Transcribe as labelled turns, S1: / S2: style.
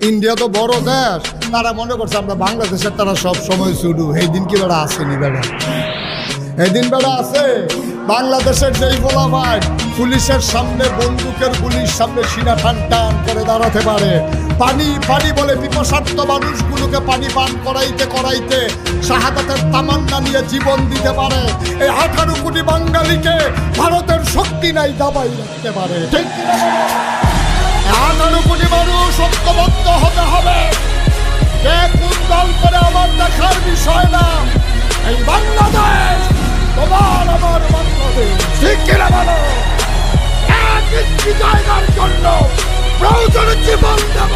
S1: India তো বড় দেশ, তারা মনে করছে আমরা বাংলাদেশের তারা সব সময় শুরু। এই দিন কি বেড়া আসেনি বেড়া, এদিন বেড়া আছে। বাংলাদেশের যেই বলা ভাই পুলিশের সামনে বন্দুকের গুলির সামনে সিনা টান টান করে দাঁড়াতে পারে, পানি পানি বলে পিপাসার্থ মানুষগুলোকে পানি পান করাইতে করাইতে শাহাদাতের তামান্না নিয়ে জীবন দিতে পারে, এই 18 কোটি বাঙালিকে ভারতের শক্তি নাই দাবাই রাখতে পারে, ঠিক কিনা? 18 কোটি মানুষ ঐক্যবদ্ধ হতে হবে। কে কোন দল করে আমার দেখার বিষয় না, এই বাংলাদেশ তোমার আমার বাংলাদেশ, ঠিক কিনা বলো? এক একটি জায়গার জন্য প্রয়োজনে জীবন দেব।